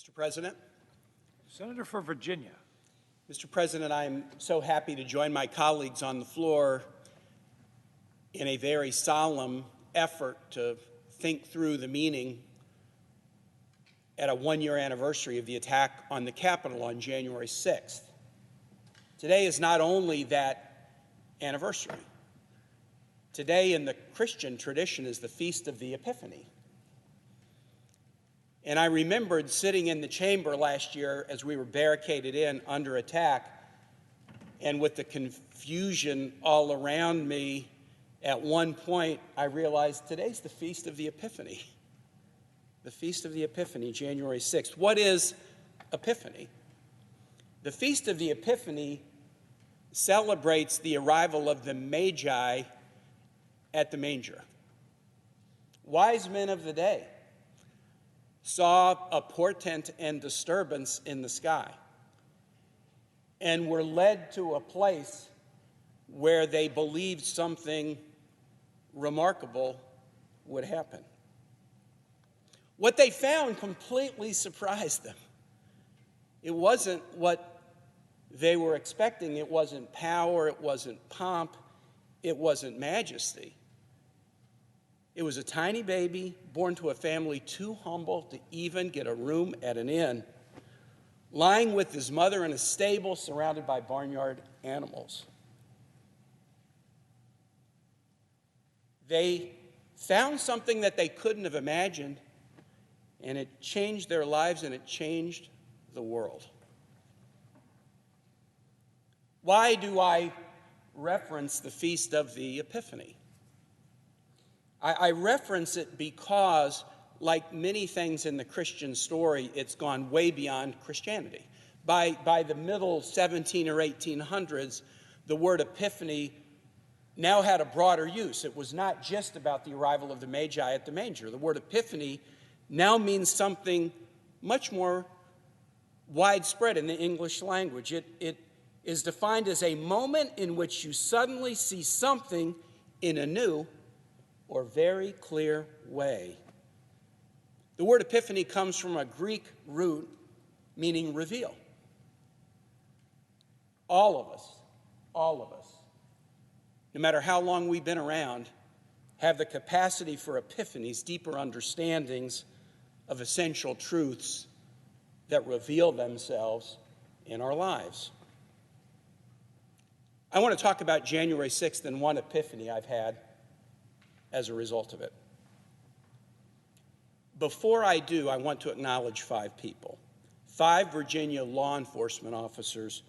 Mr. President. Senator for Virginia. Mr. President, I'm so happy to join my colleagues on the floor in a very solemn effort to think through the meaning at a one-year anniversary of the attack on the Capitol on January 6th. Today is not only that anniversary. Today in the Christian tradition is the Feast of the Epiphany. And I remembered sitting in the chamber last year as we were barricaded in under attack, and with the confusion all around me, at one point I realized today's the Feast of the Epiphany. The Feast of the Epiphany, January 6th. What is Epiphany? The Feast of the Epiphany celebrates the arrival of the Magi at the manger. Wise men of the day saw a portent and disturbance in the sky and were led to a place where they believed something remarkable would happen. What they found completely surprised them. It wasn't what they were expecting. It wasn't power. It wasn't pomp. It wasn't majesty. It was a tiny baby born to a family too humble to even get a room at an inn, lying with his mother in a stable surrounded by barnyard animals. They found something that they couldn't have imagined, and it changed their lives and it changed the world. Why do I reference the Feast of the Epiphany? I reference it because, like many things in the Christian story, it's gone way beyond Christianity. By the middle 17 or 1800s, the word epiphany now had a broader use. It was not just about the arrival of the Magi at the manger. The word epiphany now means something much more widespread in the English language. It is defined as a moment in which you suddenly see something in a new or very clear way. The word epiphany comes from a Greek root meaning reveal. All of us, no matter how long we've been around, have the capacity for epiphanies, deeper understandings of essential truths that reveal themselves in our lives. I want to talk about January 6th and one epiphany I've had as a result of it. Before I do, I want to acknowledge 5 people, 5 Virginia law enforcement officers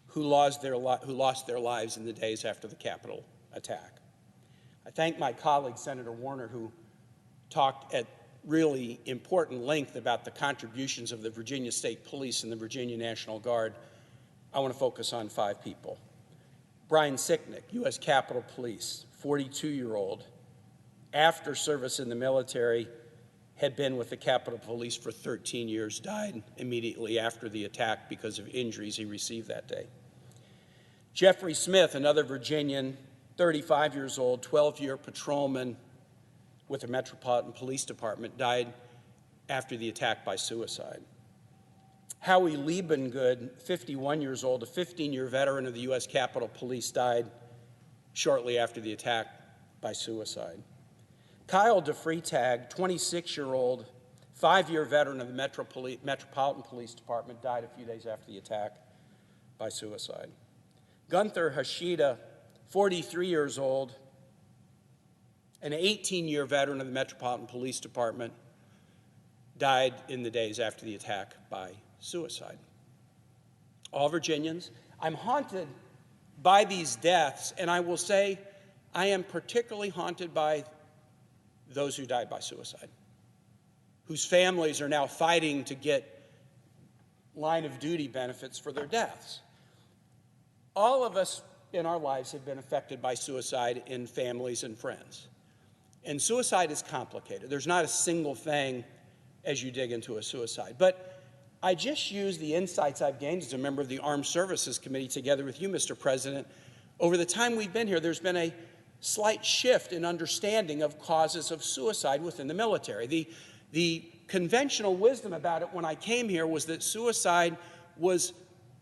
who lost their lives in the days after the Capitol attack. I thank my colleague, Senator Warner, who talked at really important length about the contributions of the Virginia State Police and the Virginia National Guard. I want to focus on 5 people. Brian Sicknick, U.S. Capitol Police, 42-year-old, after service in the military, had been with the Capitol Police for 13 years, died immediately after the attack because of injuries he received that day. Jeffrey Smith, another Virginian, 35 years old, 12-year patrolman with the Metropolitan Police Department, died after the attack by suicide. Howie Liebengood, 51 years old, a 15-year veteran of the U.S. Capitol Police, died shortly after the attack by suicide. Kyle DeFreetag, 26-year-old, 5-year veteran of the Metropolitan Police Department, died a few days after the attack by suicide. Gunther Hashida, 43 years old, an 18-year veteran of the Metropolitan Police Department, died in the days after the attack by suicide. All Virginians. I'm haunted by these deaths, and I will say I am particularly haunted by those who died by suicide, whose families are now fighting to get line of duty benefits for their deaths. All of us in our lives have been affected by suicide in families and friends. And suicide is complicated. There's not a single thing as you dig into a suicide. But I just use the insights I've gained as a member of the Armed Services Committee together with you, Mr. President. Over the time we've been here, there's been a slight shift in understanding of causes of suicide within the military. The conventional wisdom about it when I came here was that suicide was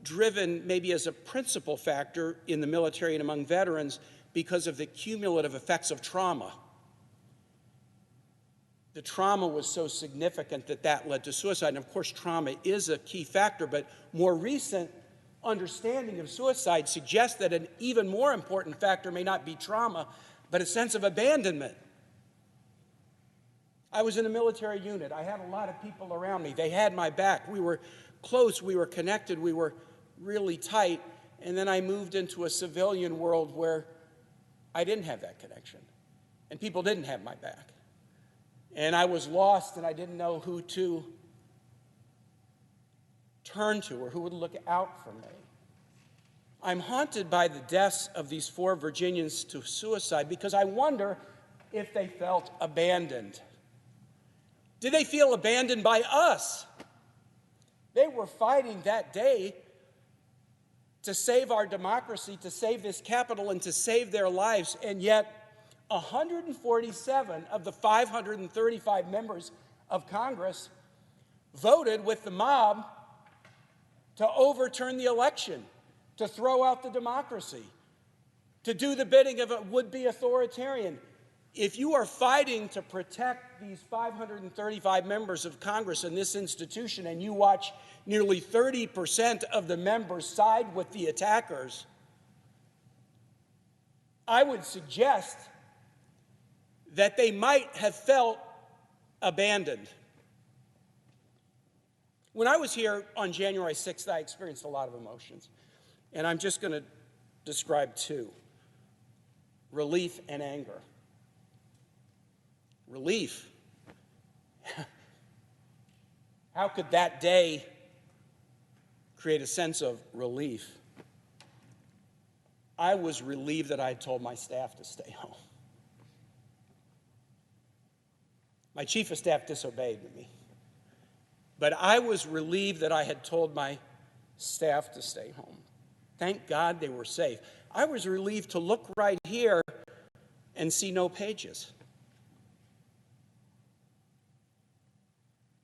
driven maybe as a principal factor in the military and among veterans because of the cumulative effects of trauma. The trauma was so significant that that led to suicide. And of course, trauma is a key factor, but more recent understanding of suicide suggests that an even more important factor may not be trauma, but a sense of abandonment. I was in a military unit. I had a lot of people around me. They had my back. We were close. We were connected. We were really tight. And then I moved into a civilian world where I didn't have that connection. And people didn't have my back. And I was lost, and I didn't know who to turn to or who would look out for me. I'm haunted by the deaths of these 4 Virginians to suicide because I wonder if they felt abandoned. Did they feel abandoned by us? They were fighting that day to save our democracy, to save this capital, and to save their lives, and yet 147 of the 535 members of Congress voted with the mob to overturn the election, to throw out the democracy, to do the bidding of a would-be authoritarian. If you are fighting to protect these 535 members of Congress in this institution and you watch nearly 30% of the members side with the attackers, I would suggest that they might have felt abandoned. When I was here on January 6th, I experienced a lot of emotions, and I'm just going to describe 2: relief and anger. Relief. How could that day create a sense of relief? I was relieved that I had told my staff to stay home. My chief of staff disobeyed me. But I was relieved that I had told my staff to stay home. Thank God they were safe. I was relieved to look right here and see no pages.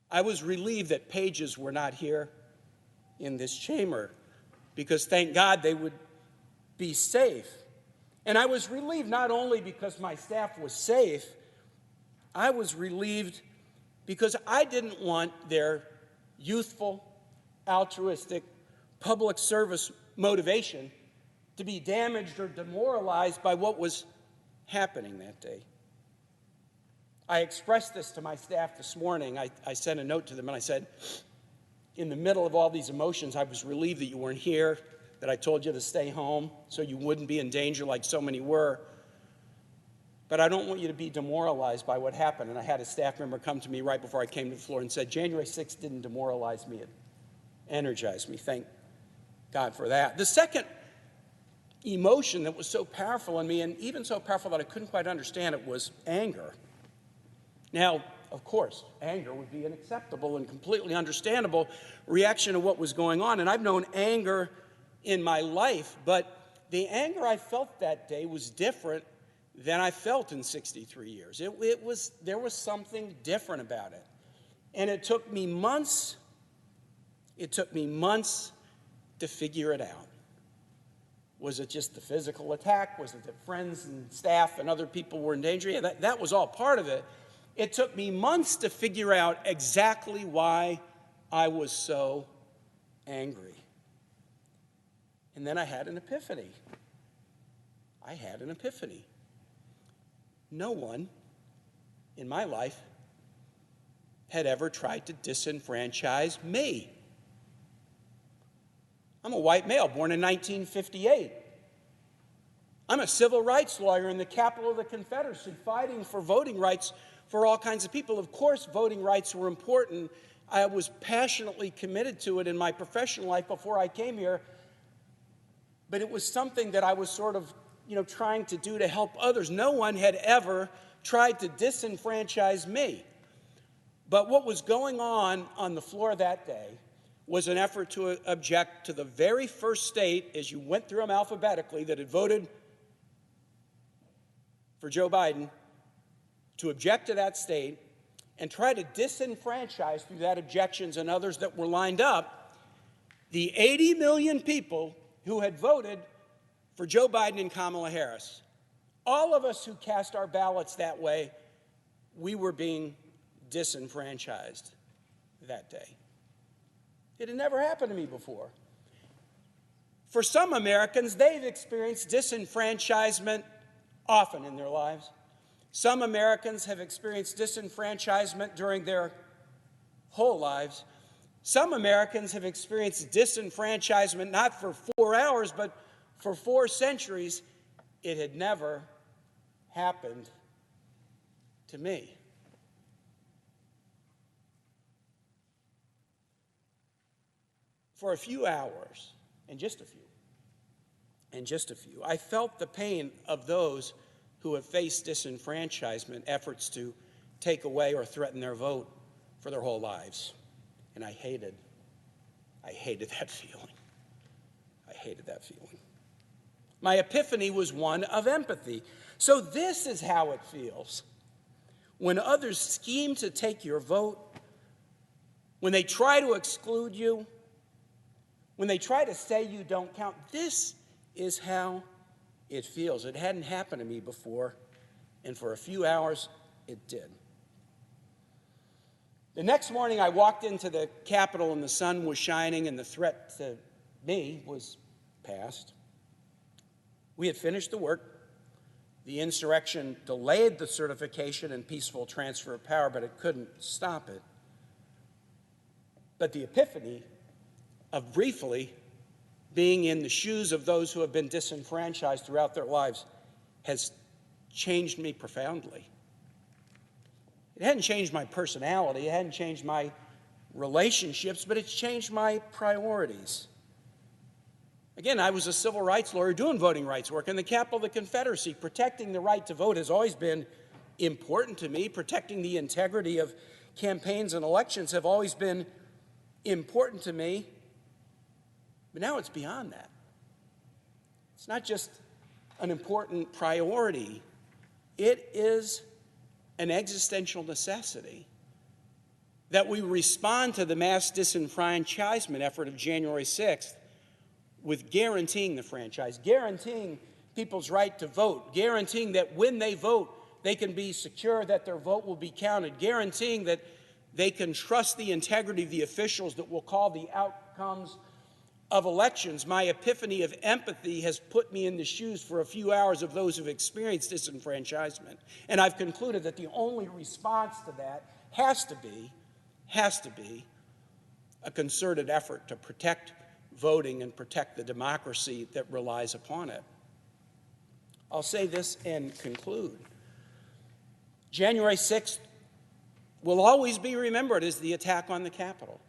I was relieved that pages were not here in this chamber because thank God they would be safe. And I was relieved not only because my staff was safe, I was relieved because I didn't want their youthful, altruistic, public service motivation to be damaged or demoralized by what was happening that day. I expressed this to my staff this morning. I sent a note to them and I said, in the middle of all these emotions, I was relieved that you weren't here, that I told you to stay home so you wouldn't be in danger like so many were. But I don't want you to be demoralized by what happened. And I had a staff member come to me right before I came to the floor and said, January 6th didn't demoralize me, it energized me. Thank God for that. The second emotion that was so powerful in me, and even so powerful that I couldn't quite understand it, was anger. Now, of course, anger would be an acceptable and completely understandable reaction to what was going on. And I've known anger in my life, but the anger I felt that day was different than I felt in 63 years. There was something different about it. And it took me months to figure it out. Was it just the physical attack? Was it that friends and staff and other people were in danger? Yeah, that was all part of it. It took me months to figure out exactly why I was so angry. And then I had an epiphany. No one in my life had ever tried to disenfranchise me. I'm a white male born in 1958. I'm a civil rights lawyer in the capital of the Confederacy fighting for voting rights for all kinds of people. Of course, voting rights were important. I was passionately committed to it in my professional life before I came here. But it was something that I was sort of, trying to do to help others. No one had ever tried to disenfranchise me. But what was going on the floor that day was an effort to object to the very first state, as you went through them alphabetically, that had voted for Joe Biden, to object to that state and try to disenfranchise through that objections and others that were lined up, the 80 million people who had voted for Joe Biden and Kamala Harris. All of us who cast our ballots that way, we were being disenfranchised that day. It had never happened to me before. For some Americans, they've experienced disenfranchisement often in their lives. Some Americans have experienced disenfranchisement during their whole lives. Some Americans have experienced disenfranchisement not for 4 hours, but for 4 centuries. It had never happened to me. For a few hours, and just a few, I felt the pain of those who have faced disenfranchisement efforts to take away or threaten their vote for their whole lives. And I hated that feeling. I hated that feeling. My epiphany was one of empathy. So this is how it feels when others scheme to take your vote, when they try to exclude you, when they try to say you don't count. This is how it feels. It hadn't happened to me before, and for a few hours, it did. The next morning, I walked into the Capitol, and the sun was shining, and the threat to me was past. We had finished the work. The insurrection delayed the certification and peaceful transfer of power, but it couldn't stop it. But the epiphany of briefly being in the shoes of those who have been disenfranchised throughout their lives has changed me profoundly. It hadn't changed my personality, it hadn't changed my relationships, but it's changed my priorities. Again, I was a civil rights lawyer doing voting rights work in the capital of the Confederacy. Protecting the right to vote has always been important to me. Protecting the integrity of campaigns and elections have always been important to me. But now it's beyond that. It's not just an important priority. It is an existential necessity that we respond to the mass disenfranchisement effort of January 6th with guaranteeing the franchise, guaranteeing people's right to vote, guaranteeing that when they vote, they can be secure that their vote will be counted, guaranteeing that they can trust the integrity of the officials that will call the outcomes of elections. My epiphany of empathy has put me in the shoes for a few hours of those who've experienced disenfranchisement. And I've concluded that the only response to that has to be a concerted effort to protect voting and protect the democracy that relies upon it. I'll say this and conclude. January 6th will always be remembered as the attack on the Capitol.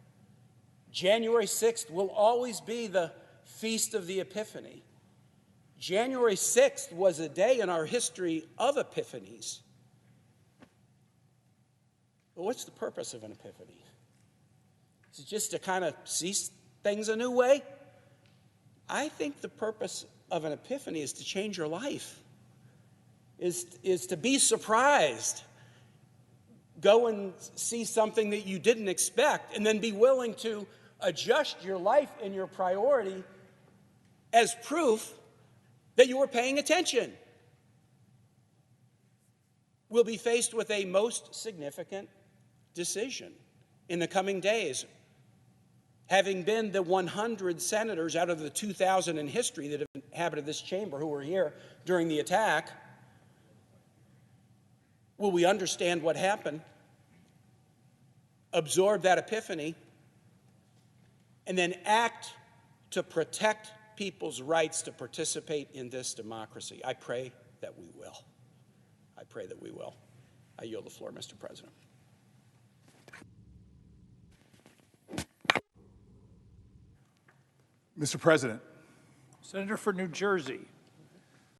January 6th will always be the Feast of the Epiphany. January 6th was a day in our history of epiphanies. But what's the purpose of an epiphany? Is it just to kind of see things a new way? I think the purpose of an epiphany is to change your life, is to be surprised. Go and see something that you didn't expect, and then be willing to adjust your life and your priority as proof that you were paying attention. We'll be faced with a most significant decision in the coming days. Having been the 100 senators out of the 2,000 in history that have inhabited this chamber who were here during the attack, will we understand what happened, absorb that epiphany, and then act to protect people's rights to participate in this democracy? I pray that we will. I pray that we will. I yield the floor, Mr. President. Mr. President. Senator for New Jersey.